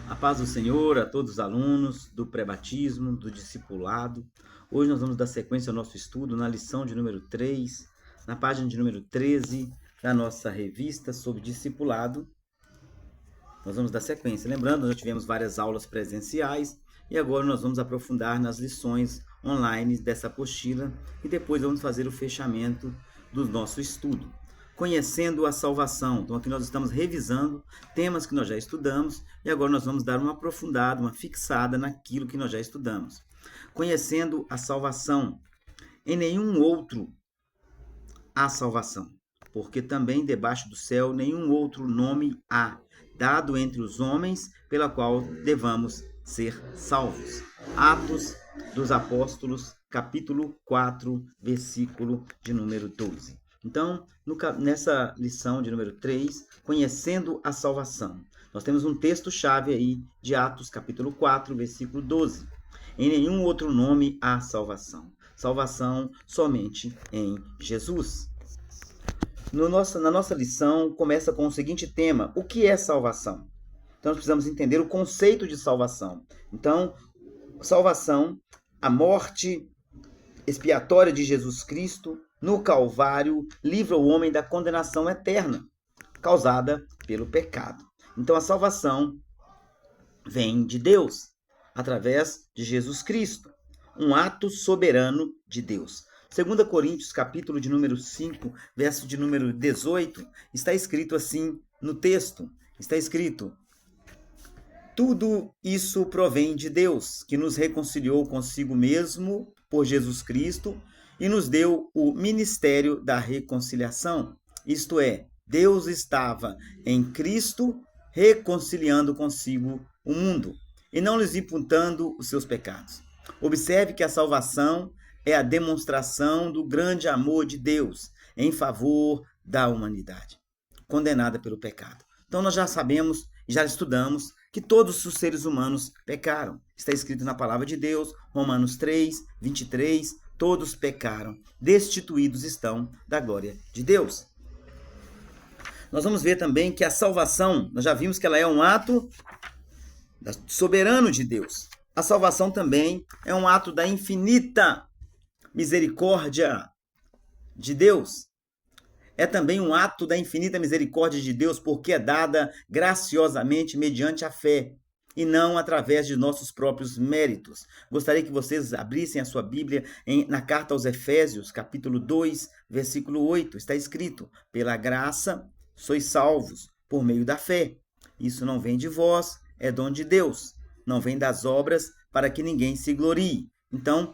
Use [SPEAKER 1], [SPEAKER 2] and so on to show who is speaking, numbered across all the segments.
[SPEAKER 1] A paz do Senhor a todos os alunos do pré-batismo, do discipulado. Hoje nós vamos dar sequência ao nosso estudo na lição de número 3, na página de número 13 da nossa revista sobre discipulado. Nós vamos dar sequência. Lembrando, nós já tivemos várias aulas presenciais e agora nós vamos aprofundar nas lições online dessa apostila e depois vamos fazer o fechamento do nosso estudo. Conhecendo a salvação. Então aqui nós estamos revisando temas que nós já estudamos e agora nós vamos dar uma aprofundada, uma fixada naquilo que nós já estudamos. Conhecendo a salvação. Em nenhum outro há salvação, porque também debaixo do céu nenhum outro nome há, dado entre os homens, pela qual devamos ser salvos. Atos dos Apóstolos, capítulo 4, versículo de número 12. Então, nessa lição de número 3, conhecendo a salvação, nós temos um texto-chave aí de Atos, capítulo 4, versículo 12. Em nenhum outro nome há salvação. Salvação somente em Jesus. Na nossa lição, começa com o seguinte tema: o que é salvação? Então, nós precisamos entender o conceito de salvação. Então, salvação, a morte expiatória de Jesus Cristo no Calvário livra o homem da condenação eterna causada pelo pecado. Então, a salvação vem de Deus, através de Jesus Cristo, um ato soberano de Deus. 2 Coríntios, capítulo de número 5, verso de número 18, está escrito assim no texto, está escrito: tudo isso provém de Deus, que nos reconciliou consigo mesmo por Jesus Cristo e nos deu o ministério da reconciliação. Isto é, Deus estava em Cristo reconciliando consigo o mundo e não lhes imputando os seus pecados. Observe que a salvação é a demonstração do grande amor de Deus em favor da humanidade, condenada pelo pecado. Então nós já sabemos, já estudamos, que todos os seres humanos pecaram. Está escrito na palavra de Deus, Romanos 3, 23, todos pecaram, destituídos estão da glória de Deus. Nós vamos ver também que a salvação, nós já vimos que ela é um ato soberano de Deus. A salvação também é um ato da infinita misericórdia de Deus. É também um ato da infinita misericórdia de Deus, porque é dada graciosamente mediante a fé, e não através de nossos próprios méritos. Gostaria que vocês abrissem a sua Bíblia na carta aos Efésios, capítulo 2, versículo 8. Está escrito: pela graça sois salvos, por meio da fé. Isso não vem de vós, é dom de Deus. Não vem das obras, para que ninguém se glorie. Então,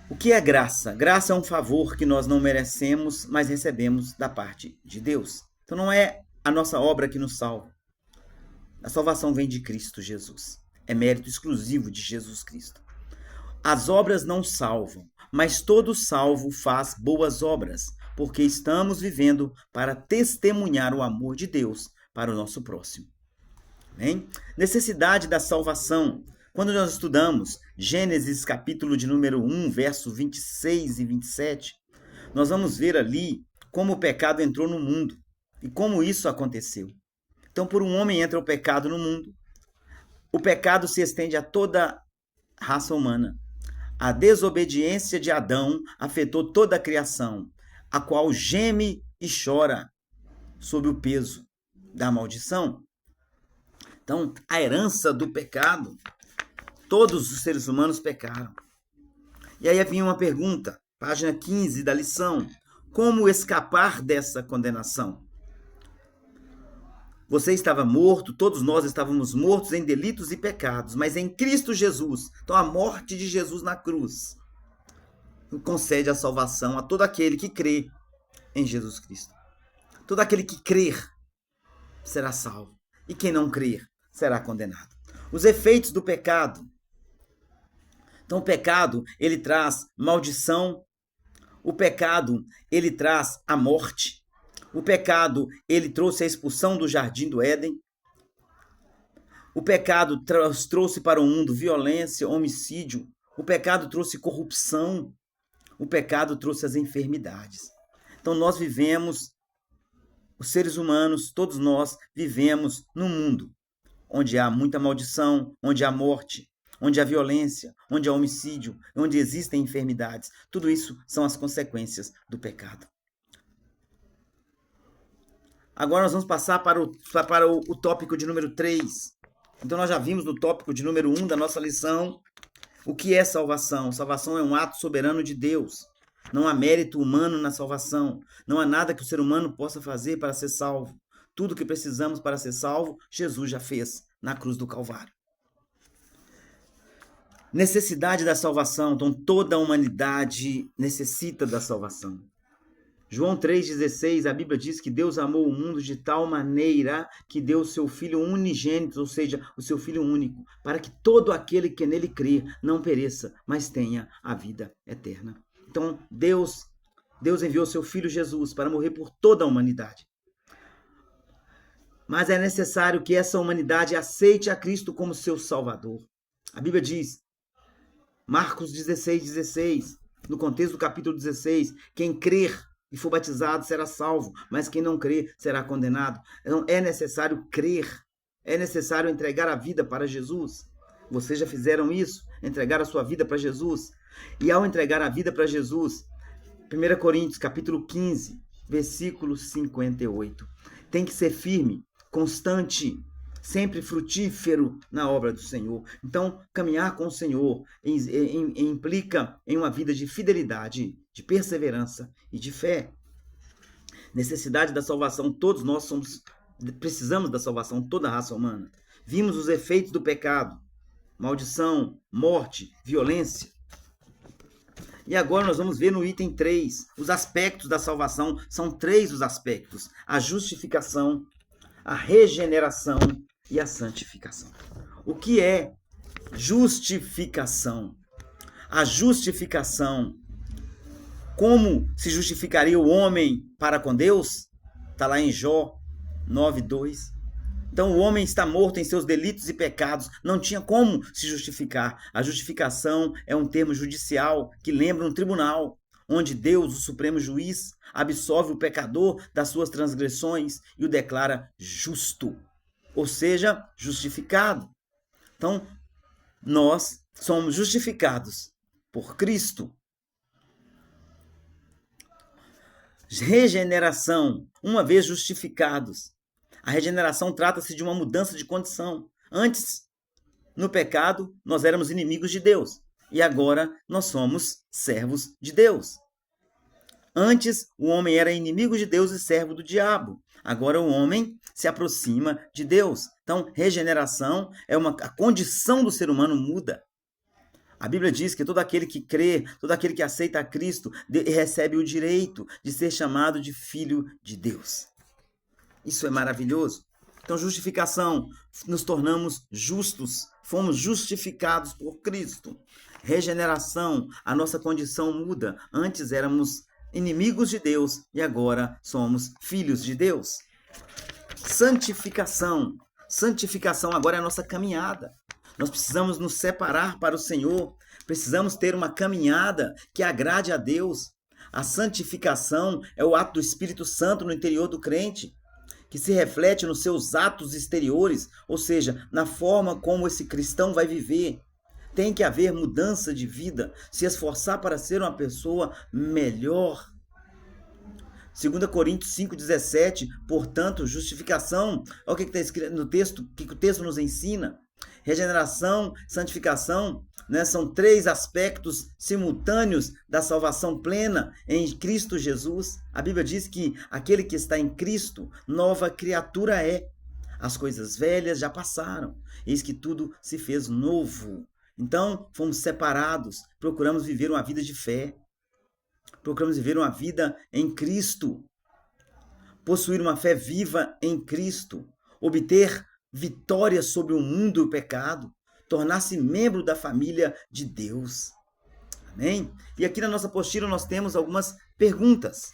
[SPEAKER 1] o que é graça? Graça é um favor que nós não merecemos, mas recebemos da parte de Deus. Então não é a nossa obra que nos salva. A salvação vem de Cristo Jesus. É mérito exclusivo de Jesus Cristo. As obras não salvam, mas todo salvo faz boas obras, porque estamos vivendo para testemunhar o amor de Deus para o nosso próximo. Amém? Necessidade da salvação. Quando nós estudamos Gênesis, capítulo de número 1, verso 26 e 27, nós vamos ver ali como o pecado entrou no mundo e como isso aconteceu. Então, por um homem entra o pecado no mundo. O pecado se estende a toda a raça humana. A desobediência de Adão afetou toda a criação, a qual geme e chora sob o peso da maldição. Então, a herança do pecado, todos os seres humanos pecaram. E aí vinha uma pergunta, página 15 da lição: como escapar dessa condenação? Você estava morto, todos nós estávamos mortos em delitos e pecados, mas em Cristo Jesus, então a morte de Jesus na cruz, concede a salvação a todo aquele que crê em Jesus Cristo. Todo aquele que crer será salvo, e quem não crer será condenado. Os efeitos do pecado. Então o pecado, ele traz maldição, o pecado, ele traz a morte, o pecado, ele trouxe a expulsão do jardim do Éden, o pecado trouxe para o mundo violência, homicídio, o pecado trouxe corrupção, o pecado trouxe as enfermidades. Então nós vivemos, os seres humanos, todos nós vivemos no mundo onde há muita maldição, onde há morte, onde há violência, onde há homicídio, onde existem enfermidades. Tudo isso são as consequências do pecado. Agora nós vamos passar para o tópico de número 3. Então nós já vimos no tópico de número 1 da nossa lição o que é salvação. Salvação é um ato soberano de Deus. Não há mérito humano na salvação. Não há nada que o ser humano possa fazer para ser salvo. Tudo que precisamos para ser salvo, Jesus já fez na cruz do Calvário. Necessidade da salvação. Então toda a humanidade necessita da salvação. João 3,16, a Bíblia diz que Deus amou o mundo de tal maneira que deu o seu Filho unigênito, ou seja, o seu Filho único, para que todo aquele que nele crê não pereça, mas tenha a vida eterna. Então, Deus enviou seu Filho Jesus para morrer por toda a humanidade. Mas é necessário que essa humanidade aceite a Cristo como seu Salvador. A Bíblia diz, Marcos 16, no contexto do capítulo 16, quem crer e for batizado será salvo, mas quem não crer será condenado. Então é necessário crer, é necessário entregar a vida para Jesus. Vocês já fizeram isso? Entregar a sua vida para Jesus? E ao entregar a vida para Jesus, 1 Coríntios capítulo 15, versículo 58, tem que ser firme, constante, sempre frutífero na obra do Senhor. Então, caminhar com o Senhor implica em uma vida de fidelidade, de perseverança e de fé. Necessidade da salvação, todos nós precisamos da salvação, toda a raça humana. Vimos os efeitos do pecado, maldição, morte, violência. E agora nós vamos ver no item 3, os aspectos da salvação. São 3 os aspectos: a justificação, a regeneração e a santificação. O que é justificação? A justificação, como se justificaria o homem para com Deus? Está lá em Jó 9:2. Então o homem está morto em seus delitos e pecados, não tinha como se justificar. A justificação é um termo judicial que lembra um tribunal, onde Deus, o supremo juiz, absolve o pecador das suas transgressões e o declara justo, ou seja, justificado. Então, nós somos justificados por Cristo. Regeneração, uma vez justificados. A regeneração trata-se de uma mudança de condição. Antes, no pecado, nós éramos inimigos de Deus. E agora nós somos servos de Deus. Antes, o homem era inimigo de Deus e servo do diabo. Agora o homem se aproxima de Deus. Então, regeneração é a condição do ser humano muda. A Bíblia diz que todo aquele que crê, todo aquele que aceita a Cristo, recebe o direito de ser chamado de filho de Deus. Isso é maravilhoso. Então, justificação, nos tornamos justos, fomos justificados por Cristo. Regeneração, a nossa condição muda. Antes éramos inimigos de Deus e agora somos filhos de Deus. Santificação. Santificação agora é a nossa caminhada. Nós precisamos nos separar para o Senhor. Precisamos ter uma caminhada que agrade a Deus. A santificação é o ato do Espírito Santo no interior do crente, que se reflete nos seus atos exteriores, ou seja, na forma como esse cristão vai viver. Tem que haver mudança de vida, se esforçar para ser uma pessoa melhor. 2 Coríntios 5,17, portanto, justificação, olha o que está escrito no texto, o que o texto nos ensina. Regeneração, santificação, né, são 3 aspectos simultâneos da salvação plena em Cristo Jesus. A Bíblia diz que aquele que está em Cristo, nova criatura é. As coisas velhas já passaram, eis que tudo se fez novo. Então, fomos separados, procuramos viver uma vida de fé, procuramos viver uma vida em Cristo, possuir uma fé viva em Cristo, obter vitória sobre o mundo e o pecado, tornar-se membro da família de Deus. Amém? E aqui na nossa apostila nós temos algumas perguntas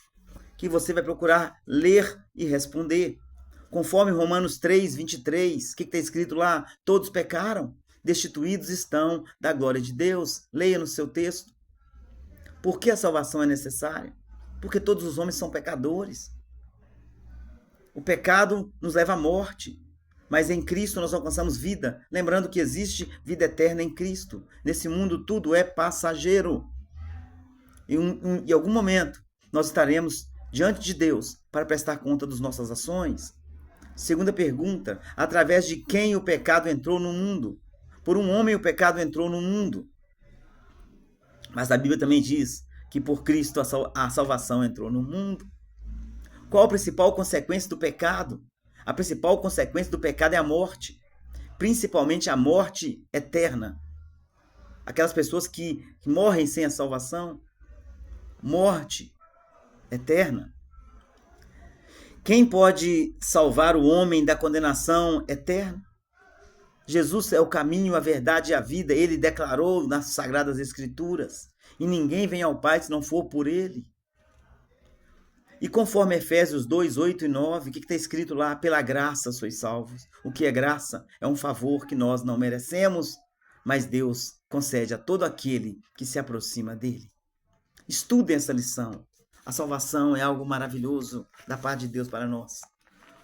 [SPEAKER 1] que você vai procurar ler e responder. Conforme Romanos 3:23, o que está escrito lá? Todos pecaram, destituídos estão da glória de Deus. Leia no seu texto. Por que a salvação é necessária? Porque todos os homens são pecadores. O pecado nos leva à morte. Mas em Cristo nós alcançamos vida, lembrando que existe vida eterna em Cristo. Nesse mundo tudo é passageiro. Em algum momento nós estaremos diante de Deus para prestar conta das nossas ações. Segunda pergunta: através de quem o pecado entrou no mundo? Por um homem o pecado entrou no mundo. Mas a Bíblia também diz que por Cristo a salvação entrou no mundo. Qual a principal consequência do pecado? A principal consequência do pecado é a morte, principalmente a morte eterna. Aquelas pessoas que morrem sem a salvação, morte eterna. Quem pode salvar o homem da condenação eterna? Jesus é o caminho, a verdade e a vida. Ele declarou nas Sagradas Escrituras. E ninguém vem ao Pai se não for por ele. E conforme Efésios 2, 8 e 9, o que está escrito lá? Pela graça sois salvos. O que é graça? É um favor que nós não merecemos, mas Deus concede a todo aquele que se aproxima dele. Estudem essa lição. A salvação é algo maravilhoso da parte de Deus para nós.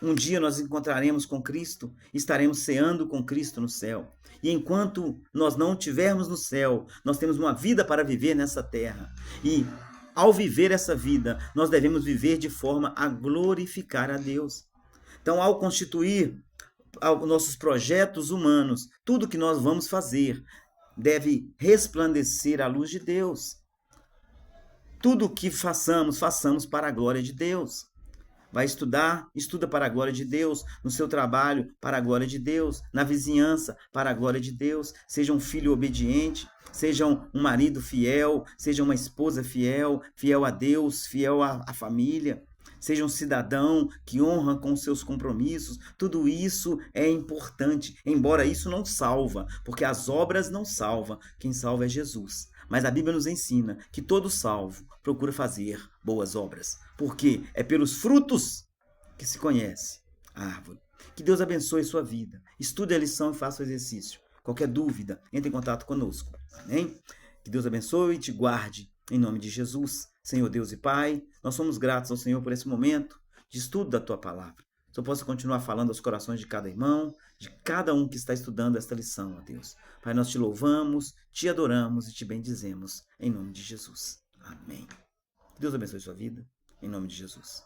[SPEAKER 1] Um dia nós encontraremos com Cristo, estaremos ceando com Cristo no céu. E enquanto nós não estivermos no céu, nós temos uma vida para viver nessa terra. E ao viver essa vida, nós devemos viver de forma a glorificar a Deus. Então, ao constituir nossos projetos humanos, tudo que nós vamos fazer deve resplandecer a luz de Deus. Tudo o que façamos, façamos para a glória de Deus. Vai estudar, estuda para a glória de Deus, no seu trabalho, para a glória de Deus, na vizinhança, para a glória de Deus. Seja um filho obediente, seja um marido fiel, seja uma esposa fiel, fiel a Deus, fiel à família. Seja um cidadão que honra com seus compromissos. Tudo isso é importante, embora isso não salva, porque as obras não salvam. Quem salva é Jesus. Mas a Bíblia nos ensina que todo salvo procura fazer boas obras, porque é pelos frutos que se conhece a árvore. Que Deus abençoe sua vida. Estude a lição e faça o exercício. Qualquer dúvida, entre em contato conosco. Amém? Que Deus abençoe e te guarde, em nome de Jesus. Senhor Deus e Pai, nós somos gratos ao Senhor por esse momento de estudo da Tua Palavra. Que eu possa continuar falando aos corações de cada irmão, de cada um que está estudando esta lição, ó Deus. Pai, nós te louvamos, te adoramos e te bendizemos, em nome de Jesus. Amém. Que Deus abençoe sua vida, em nome de Jesus.